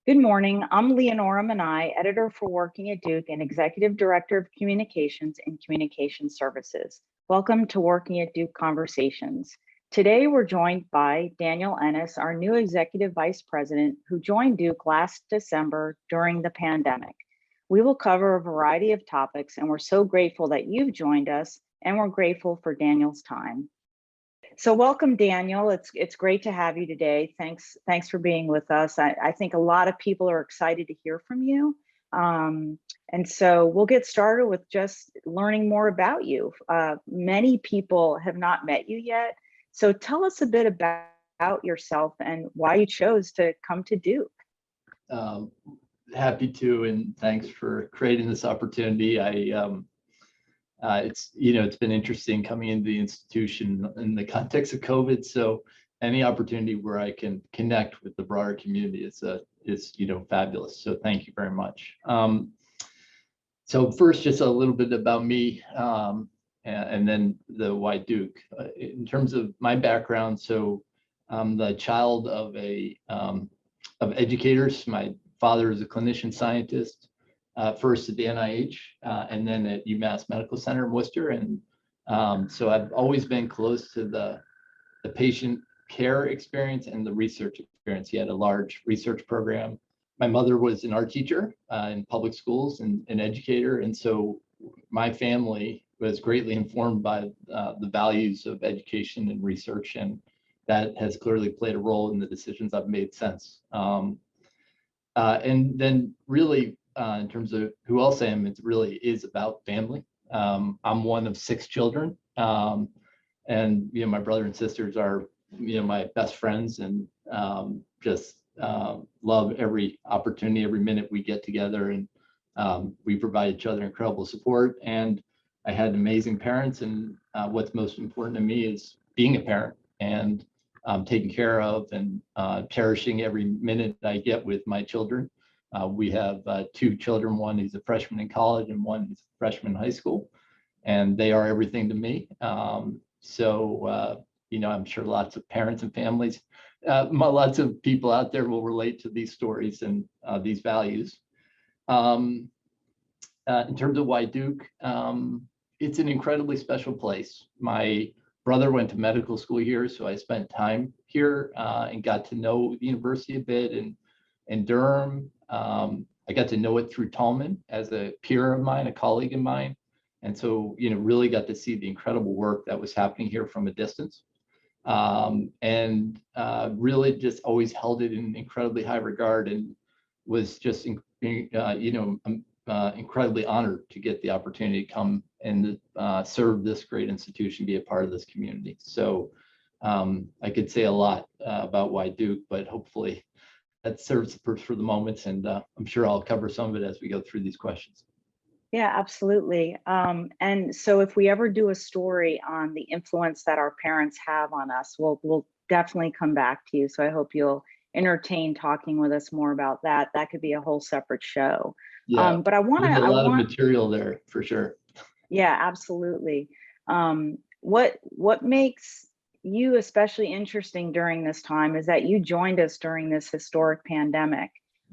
Good morning. I'm Leanora Minai, editor for Working at Duke and Executive Director of Communications and Communication Services. Welcome to Working at Duke Conversations. Today, we're joined by Daniel Ennis, our new Executive Vice President, who joined Duke last December during the pandemic. We will cover a variety of topics, and we're so grateful that you've joined us, and we're grateful for Daniel's time. So welcome, Daniel. It's great to have you today. Thanks for being with us. I think a lot of people are excited to hear from you. And so we'll get started with just learning more about you. Many people have not met you yet. So tell us a bit about yourself and why you chose to come to Duke. Happy to, and thanks for creating this opportunity. It's been interesting coming into the institution in the context of COVID. So any opportunity where I can connect with the broader community is fabulous. So thank you very much. So first, just a little bit about me, and then the why Duke. In terms of my background, so I'm the child of of educators. My father is a clinician scientist. First at the NIH and then at UMass Medical Center in Worcester. And so I've always been close to the patient care experience and the research experience. He had a large research program. My mother was an art teacher in public schools and an educator. And so my family was greatly informed by the values of education and research. And that has clearly played a role in the decisions I've made since. And then really, in terms of who else I am, it really is about family. I'm one of 6 children, and my brother and sisters are my best friends, and just love every opportunity, every minute we get together, and we provide each other incredible support. And I had amazing parents, and what's most important to me is being a parent and taking care of and cherishing every minute I get with my children. We have 2 children, one who's a freshman in college and one who's a freshman in high school, and they are everything to me. I'm sure lots of parents and families, lots of people out there will relate to these stories and these values. In terms of why Duke, it's an incredibly special place. My brother went to medical school here, so I spent time here and got to know the university a bit, and in Durham. I got to know it through Tallman as a peer of mine, a colleague of mine. And so, really got to see the incredible work that was happening here from a distance. And really just always held it in incredibly high regard, and was just, incredibly honored to get the opportunity to come and serve this great institution, be a part of this community. So I could say a lot about why Duke, but hopefully that serves the purpose for the moment, and I'm sure I'll cover some of it as we go through these questions. Yeah, absolutely. And so if we ever do a story on the influence that our parents have on us, we'll definitely come back to you. So I hope you'll entertain talking with us more about that. That could be a whole separate show. Yeah, but I want a lot of material there for sure. Yeah, absolutely. What makes you especially interesting during this time is that you joined us during this historic pandemic.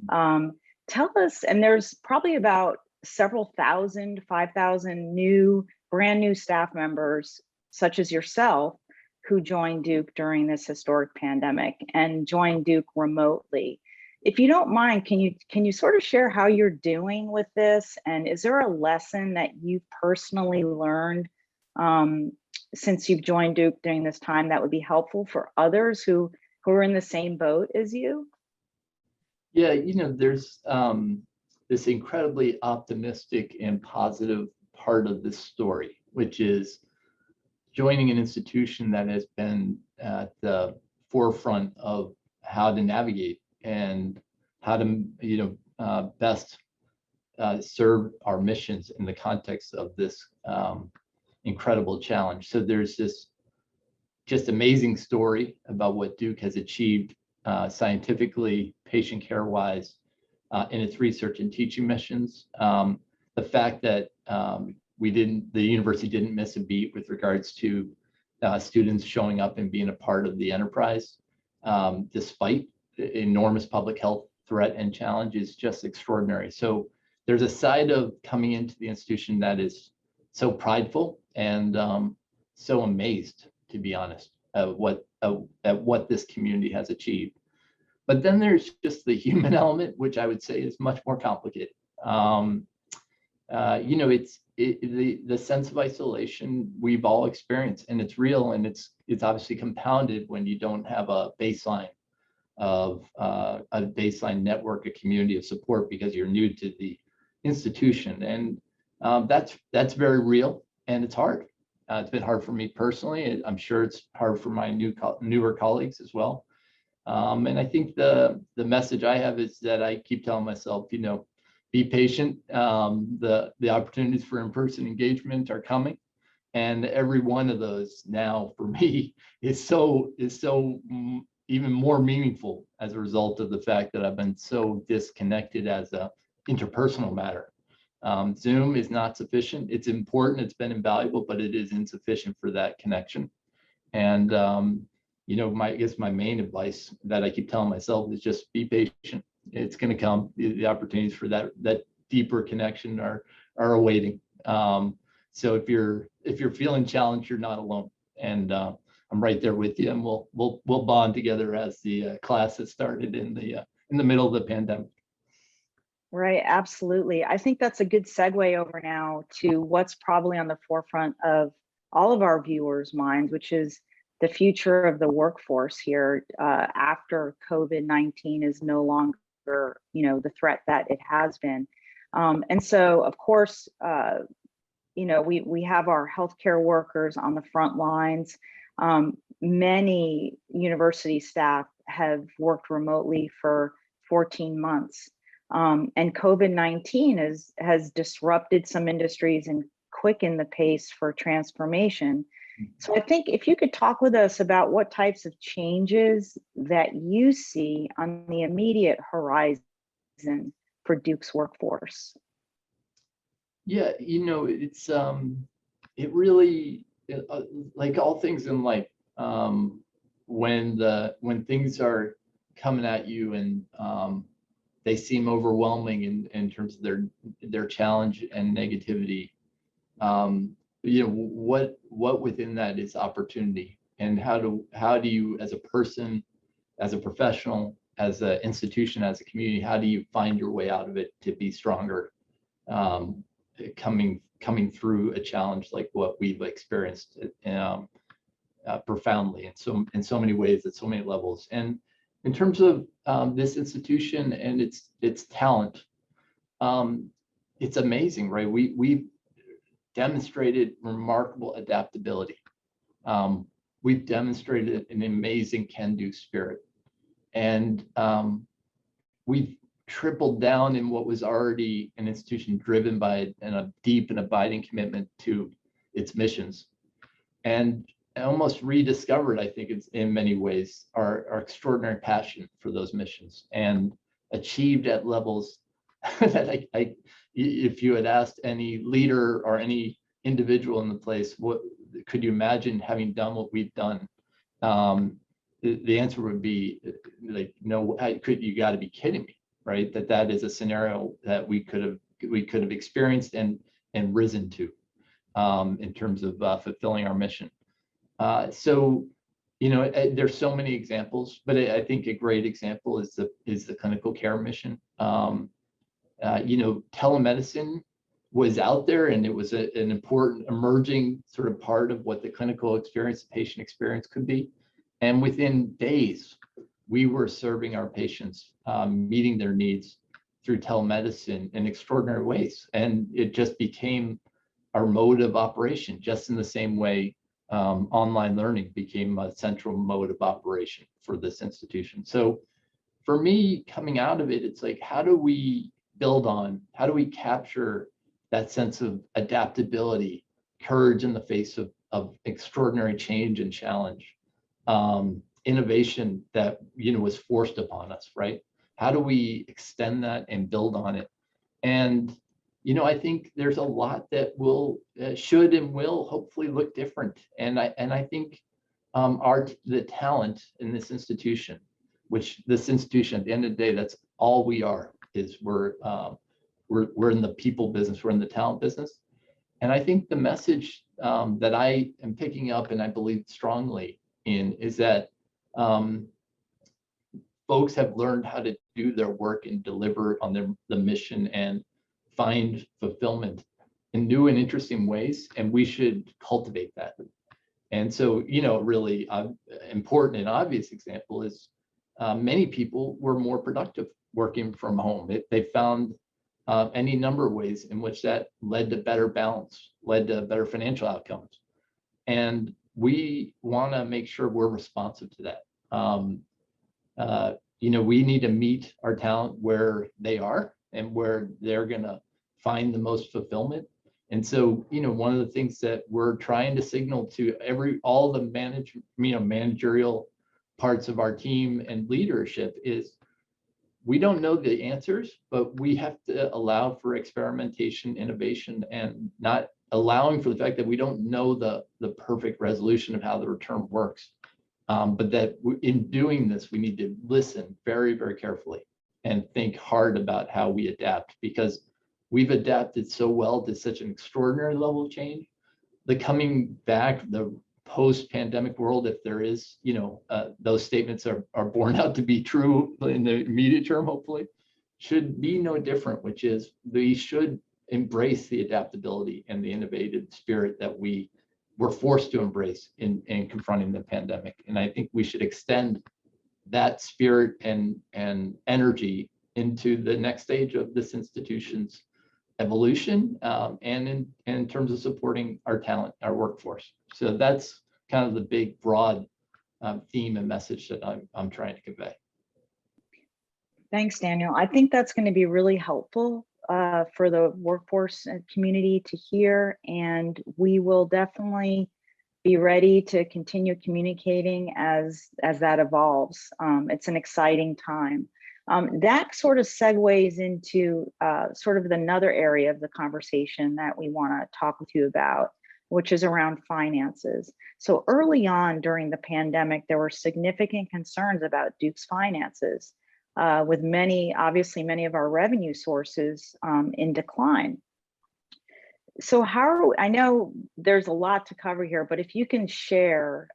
Tell us, and there's probably about several thousand, 5,000 brand new staff members, such as yourself, who joined Duke during this historic pandemic and joined Duke remotely. If you don't mind, can you sort of share how you're doing with this? And is there a lesson that you personally learned since you've joined Duke during this time that would be helpful for others who are in the same boat as you? Yeah, there's this incredibly optimistic and positive part of this story, which is joining an institution that has been at the forefront of how to navigate and how to best serve our missions in the context of this incredible challenge. So there's this just amazing story about what Duke has achieved scientifically, patient care wise, in its research and teaching missions. The fact that the university didn't miss a beat with regards to students showing up and being a part of the enterprise, despite enormous public health threat and challenge is just extraordinary. So there's a side of coming into the institution that is so prideful and so amazed, to be honest, at what this community has achieved. But then there's just the human element, which I would say is much more complicated. The sense of isolation we've all experienced, and it's real, and it's obviously compounded when you don't have a baseline network, a community of support, because you're new to the institution, and that's very real, and it's hard. It's been hard for me personally. I'm sure it's hard for my newer colleagues as well. And I think the message I have is that I keep telling myself, be patient. The opportunities for in-person engagement are coming, and every one of those now for me is so even more meaningful as a result of the fact that I've been so disconnected as a interpersonal matter. Zoom is not sufficient. It's important, it's been invaluable, but it is insufficient for that connection. And I guess my main advice that I keep telling myself is just be patient. It's going to come. The opportunities for that deeper connection are awaiting. So if you're feeling challenged, you're not alone. And I'm right there with you, and we'll bond together as the class has started in the middle of the pandemic. Right, absolutely. I think that's a good segue over now to what's probably on the forefront of all of our viewers' minds, which is the future of the workforce here after COVID-19 is no longer, the threat that it has been. And so, of course, we have our healthcare workers on the front lines. Many university staff have worked remotely for 14 months. And COVID-19 has disrupted some industries and quickened the pace for transformation. So I think if you could talk with us about what types of changes that you see on the immediate horizon for Duke's workforce. Yeah, it's it really, like all things in life, when things are coming at you and they seem overwhelming in terms of their challenge and negativity, what within that is opportunity, and how do you, as a person, as a professional, as an institution, as a community, how do you find your way out of it to be stronger, coming through a challenge like what we've experienced profoundly in so many ways at so many levels. And in terms of this institution and its talent, it's amazing, right? We've demonstrated remarkable adaptability. We've demonstrated an amazing can-do spirit, and we've tripled down in what was already an institution driven by a deep and abiding commitment to its missions, and almost rediscovered, I think, it's in many ways, our extraordinary passion for those missions, and achieved at levels that if you had asked any leader or any individual in the place, what could you imagine having done what we've done? The answer would be like, no, you got to be kidding me, right? That is a scenario that we could have experienced and risen to in terms of fulfilling our mission. So there's so many examples, but I think a great example is the clinical care mission. Telemedicine was out there, and it was an important emerging sort of part of what the clinical experience, the patient experience could be. And within days, we were serving our patients, meeting their needs through telemedicine in extraordinary ways. And it just became our mode of operation, just in the same way online learning became a central mode of operation for this institution. So for me, coming out of it, it's like, how do we capture that sense of adaptability, courage in the face of extraordinary change and challenge, innovation that was forced upon us, right? How do we extend that and build on it? And I think there's a lot that should and will hopefully look different. And I think the talent in this institution, which this institution at the end of the day, that's all we are is we're in the people business, we're in the talent business. And I think the message that I am picking up and I believe strongly in is that folks have learned how to do their work and deliver on the mission and find fulfillment in new and interesting ways, and we should cultivate that. And so, really important and obvious example is many people were more productive working from home. They found any number of ways in which that led to better balance, led to better financial outcomes. And we want to make sure we're responsive to that. We need to meet our talent where they are and where they're going to find the most fulfillment. And so, one of the things that we're trying to signal to all the managerial parts of our team and leadership is we don't know the answers, but we have to allow for experimentation, innovation, and not allowing for the fact that we don't know the perfect resolution of how the return works. But that in doing this, we need to listen very, very carefully and think hard about how we adapt, because we've adapted so well to such an extraordinary level of change. The coming back, the post-pandemic world, if there is, those statements are borne out to be true in the immediate term, hopefully, should be no different, which is we should embrace the adaptability and the innovative spirit that we were forced to embrace in confronting the pandemic. And I think we should extend that spirit and energy into the next stage of this institution's evolution, and in terms of supporting our talent, our workforce. So that's kind of the big, broad theme and message that I'm trying to convey. Thanks, Daniel. I think that's going to be really helpful for the workforce community to hear, and we will definitely be ready to continue communicating as that evolves. It's an exciting time. That sort of segues into sort of another area of the conversation that we want to talk with you about, which is around finances. So early on during the pandemic, there were significant concerns about Duke's finances, with many of our revenue sources in decline. So I know there's a lot to cover here, but if you can share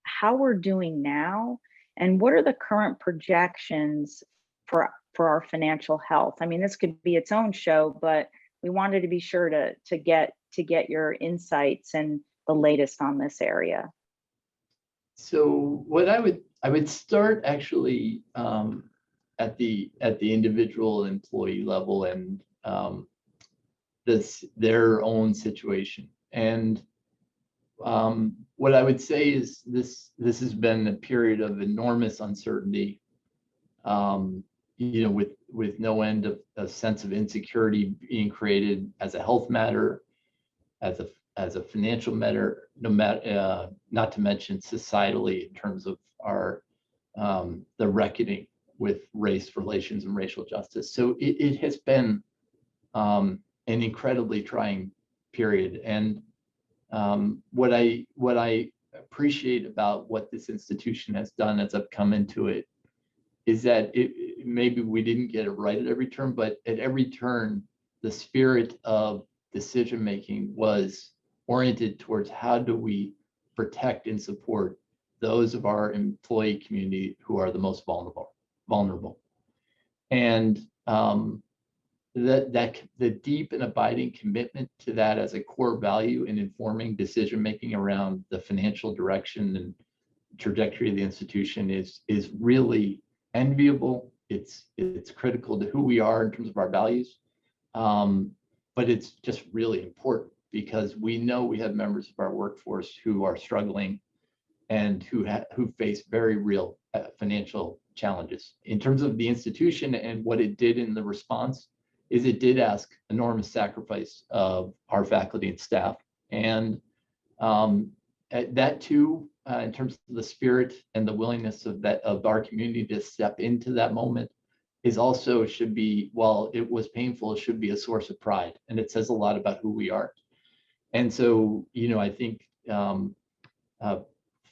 how we're doing now and what are the current projections for our financial health. I mean, this could be its own show, but we wanted to be sure to get your insights and the latest on this area. So what I would start actually at the individual employee level and their own situation. And what I would say is this has been a period of enormous uncertainty, with no end of a sense of insecurity being created as a health matter, as a financial matter, not to mention societally in terms of our the reckoning with race relations and racial justice. So it has been an incredibly trying period. And what I appreciate about what this institution has done as I've come into it is that maybe we didn't get it right at every turn, but at every turn, the spirit of decision making was oriented towards how do we protect and support those of our employee community who are the most vulnerable. And that the deep and abiding commitment to that as a core value in informing decision making around the financial direction and trajectory of the institution is really enviable. It's critical to who we are in terms of our values, but it's just really important because we know we have members of our workforce who are struggling and who face very real financial challenges. In terms of the institution and what it did in the response, is it did ask enormous sacrifice of our faculty and staff, and that too, in terms of the spirit and the willingness of our community to step into that moment, is also should be, while it was painful, it should be a source of pride, and it says a lot about who we are. And so, I think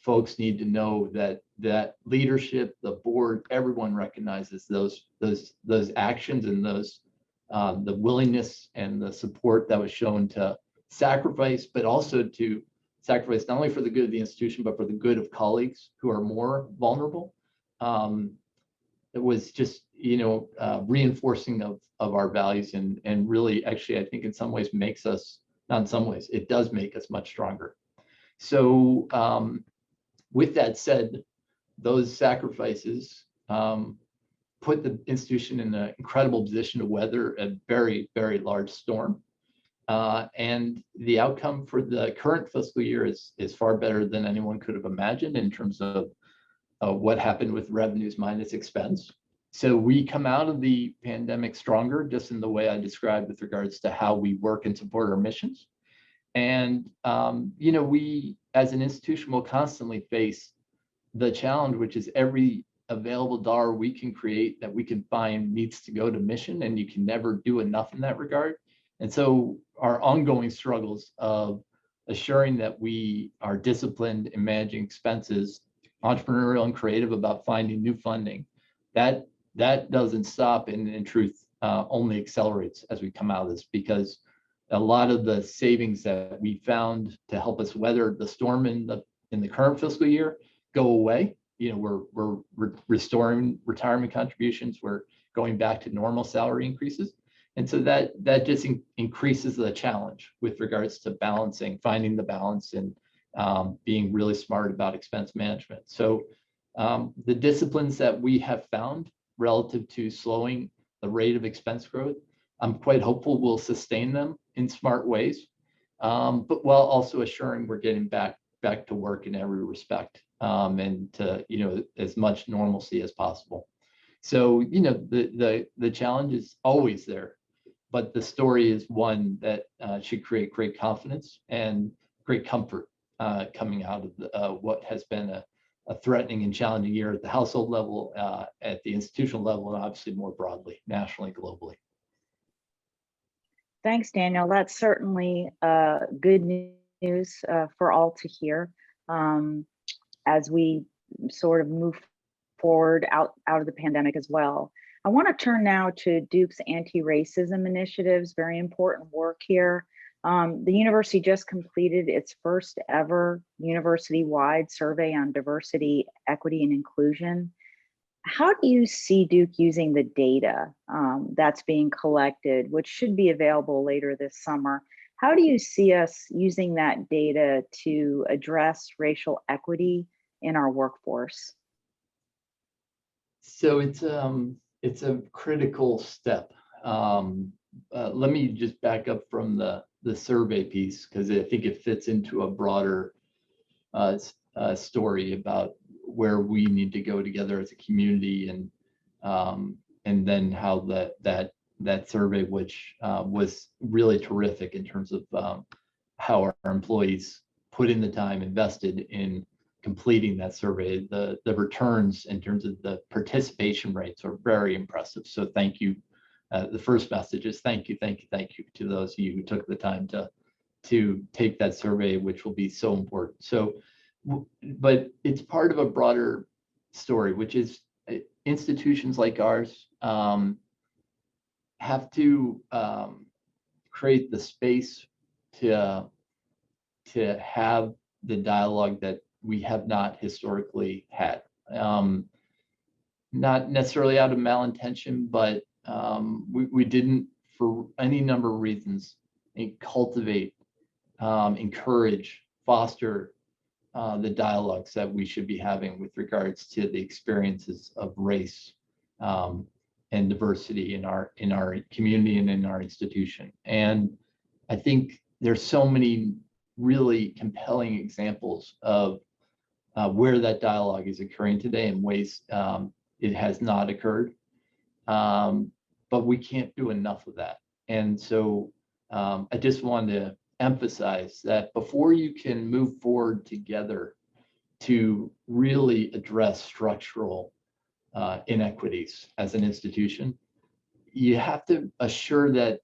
folks need to know that leadership, the board, everyone recognizes those actions and those the willingness and the support that was shown to sacrifice, but also to sacrifice not only for the good of the institution, but for the good of colleagues who are more vulnerable. It was just, reinforcing of our values and really, actually, I think in some ways makes us, not in some ways, it does make us much stronger. So with that said, those sacrifices put the institution in an incredible position to weather a very, very large storm. And the outcome for the current fiscal year is far better than anyone could have imagined in terms of what happened with revenues minus expense. So we come out of the pandemic stronger, just in the way I described with regards to how we work and support our missions. And, we as an institution will constantly face the challenge, which is every available dollar we can create that we can find needs to go to mission, and you can never do enough in that regard. And so our ongoing struggles of assuring that we are disciplined in managing expenses, entrepreneurial and creative about finding new funding, that doesn't stop, and in truth only accelerates as we come out of this, because a lot of the savings that we found to help us weather the storm in the current fiscal year go away. We're restoring retirement contributions. We're going back to normal salary increases. And so that just increases the challenge with regards to finding the balance and being really smart about expense management. So the disciplines that we have found relative to slowing the rate of expense growth, I'm quite hopeful we'll sustain them in smart ways, but while also assuring we're getting back to work in every respect, and to as much normalcy as possible. So the challenge is always there, but the story is one that should create great confidence and great comfort coming out of what has been a threatening and challenging year at the household level, at the institutional level, and obviously more broadly, nationally, globally. Thanks, Daniel. That's certainly good news for all to hear as we sort of move forward out of the pandemic as well. I want to turn now to Duke's anti-racism initiatives, very important work here. The university just completed its first ever university-wide survey on diversity, equity, and inclusion. How do you see Duke using the data that's being collected, which should be available later this summer? How do you see us using that data to address racial equity in our workforce? So it's a critical step. Let me just back up from the survey piece, because I think it fits into a broader story about where we need to go together as a community, and then how that survey, which was really terrific in terms of how our employees put in the time invested in completing that survey. The returns in terms of the participation rates are very impressive. So thank you. The first message is thank you to those of you who took the time to take that survey, which will be so important. So, but it's part of a broader story, which is institutions like ours have to create the space to have the dialogue that we have not historically had. Not necessarily out of malintention, but we didn't, for any number of reasons, cultivate, encourage, foster the dialogues that we should be having with regards to the experiences of race and diversity in our community and in our institution. And I think there's so many really compelling examples of where that dialogue is occurring today in ways it has not occurred. But we can't do enough of that. And so I just wanted to emphasize that before you can move forward together to really address structural inequities as an institution, you have to assure that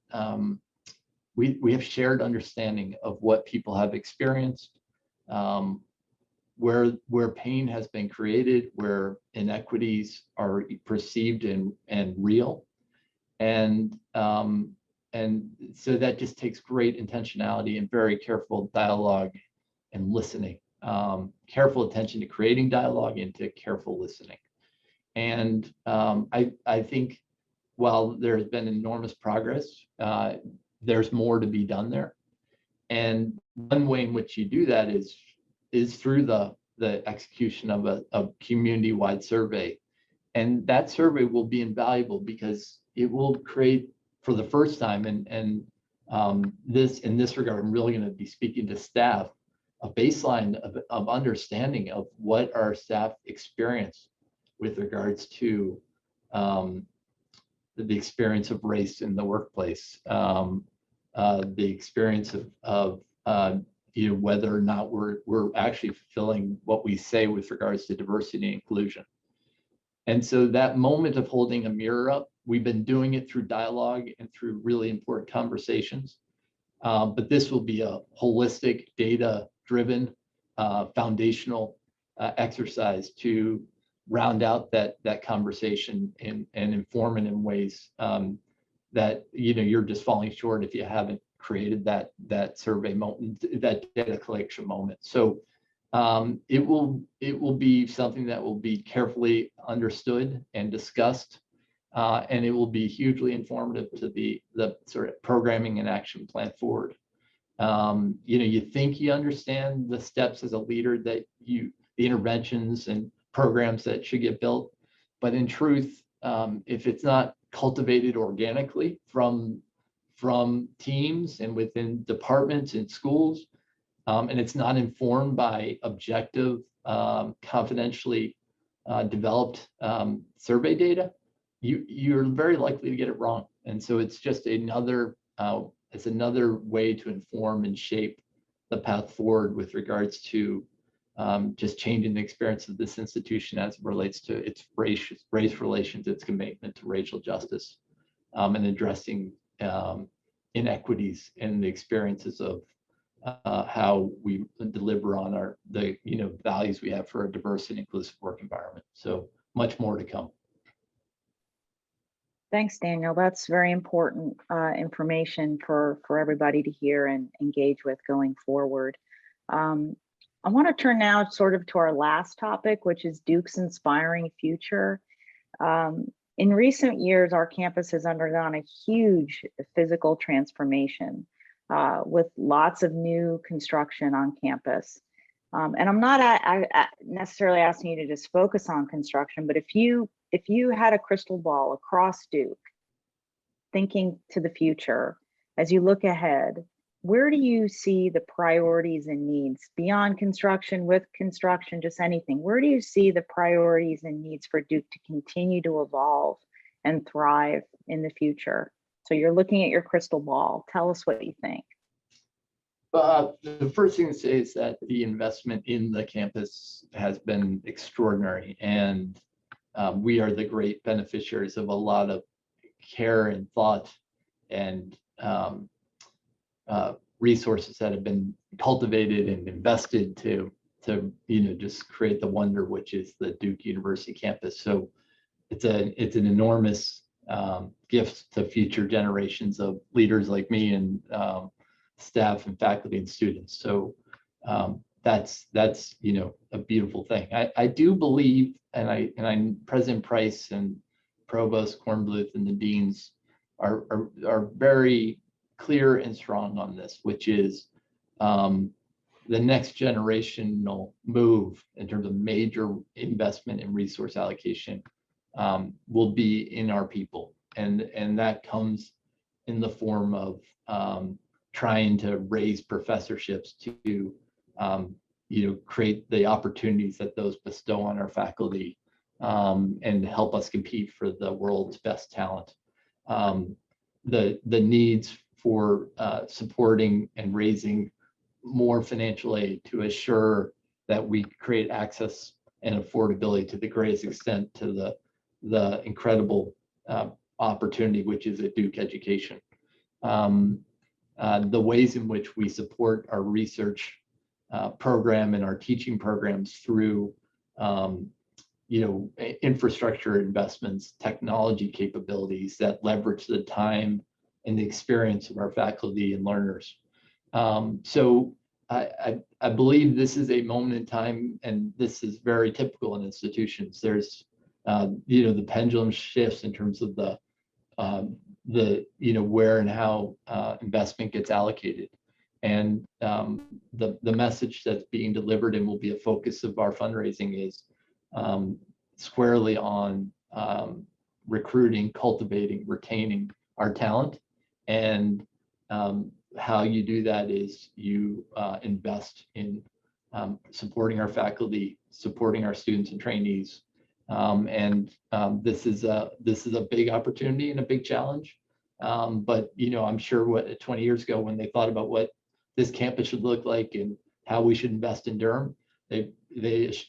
we have shared understanding of what people have experienced, where pain has been created, where inequities are perceived and real. And so that just takes great intentionality and very careful dialogue and listening, careful attention to creating dialogue and to careful listening. And I think while there's been enormous progress, there's more to be done there. And one way in which you do that is through the execution of a community-wide survey. And that survey will be invaluable because it will create, for the first time, and in this regard, I'm really going to be speaking to staff, a baseline of understanding of what our staff experience with regards to the experience of race in the workplace, the experience of whether or not we're actually fulfilling what we say with regards to diversity and inclusion. And so that moment of holding a mirror up, we've been doing it through dialogue and through really important conversations. But this will be a holistic, data-driven, foundational exercise to round out that conversation and inform it in ways that you're just falling short if you haven't created that survey moment, that data collection moment. So it will be something that will be carefully understood and discussed, and it will be hugely informative to the sort of programming and action plan forward. You think you understand the steps as a leader, that the interventions and programs that should get built, but in truth, if it's not cultivated organically from teams and within departments and schools, and it's not informed by objective, confidentially developed survey data, you're very likely to get it wrong. And so it's just another way to inform and shape the path forward with regards to just changing the experience of this institution as it relates to its race relations, its commitment to racial justice, and addressing inequities in the experiences of how we deliver on the values we have for a diverse and inclusive work environment. So much more to come. Thanks, Daniel. That's very important information for everybody to hear and engage with going forward. I want to turn now sort of to our last topic, which is Duke's inspiring future. In recent years, our campus has undergone a huge physical transformation with lots of new construction on campus. And I'm not necessarily asking you to just focus on construction, but if you had a crystal ball across Duke, thinking to the future, as you look ahead, where do you see the priorities and needs beyond construction, with construction, just anything? Where do you see the priorities and needs for Duke to continue to evolve and thrive in the future? So you're looking at your crystal ball. Tell us what you think. The first thing to say is that the investment in the campus has been extraordinary, and we are the great beneficiaries of a lot of care and thought and resources that have been cultivated and invested to just create the wonder which is the Duke University campus. So it's an enormous gift to future generations of leaders like me and staff and faculty and students. So that's a beautiful thing. I do believe, and President Price and Provost Kornbluth and the deans are very clear and strong on this, which is the next generational move in terms of major investment and resource allocation will be in our people, and that comes in the form of trying to raise professorships to create the opportunities that those bestow on our faculty and help us compete for the world's best talent. The needs for supporting and raising more financial aid to assure that we create access and affordability to the greatest extent to the incredible opportunity which is a Duke education. The ways in which we support our research program and our teaching programs through infrastructure investments, technology capabilities that leverage the time and the experience of our faculty and learners. So I believe this is a moment in time, and this is very typical in institutions. There's the pendulum shifts in terms of the where and how investment gets allocated. And the message that's being delivered and will be a focus of our fundraising is squarely on recruiting, cultivating, retaining our talent. And how you do that is you invest in supporting our faculty, supporting our students and trainees. This is a big opportunity and a big challenge. But I'm sure 20 years ago, when they thought about what this campus should look like and how we should invest in Durham, they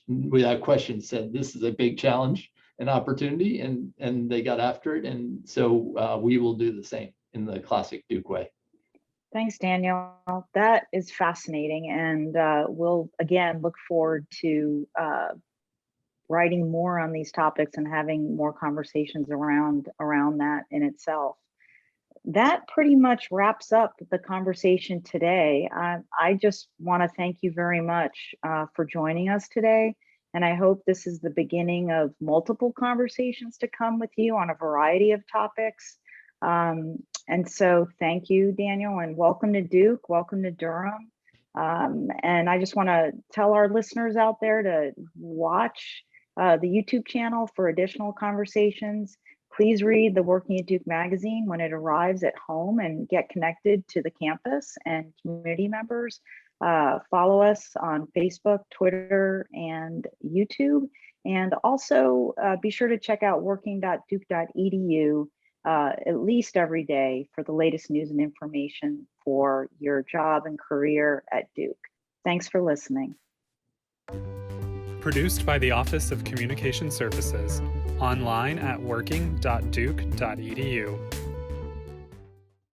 without question said this is a big challenge and opportunity, and they got after it. And so we will do the same in the classic Duke way. Thanks, Daniel. That is fascinating, and we'll again look forward to writing more on these topics and having more conversations around that in itself. That pretty much wraps up the conversation today. I just want to thank you very much for joining us today, and I hope this is the beginning of multiple conversations to come with you on a variety of topics. And so thank you, Daniel, and welcome to Duke, welcome to Durham. And I just want to tell our listeners out there to watch the YouTube channel for additional conversations. Please read the Working at Duke magazine when it arrives at home and get connected to the campus and community members. Follow us on Facebook, Twitter, and YouTube. And also be sure to check out working.duke.edu at least every day for the latest news and information for your job and career at Duke. Thanks for listening. Produced by the Office of Communication Services, online at working.duke.edu.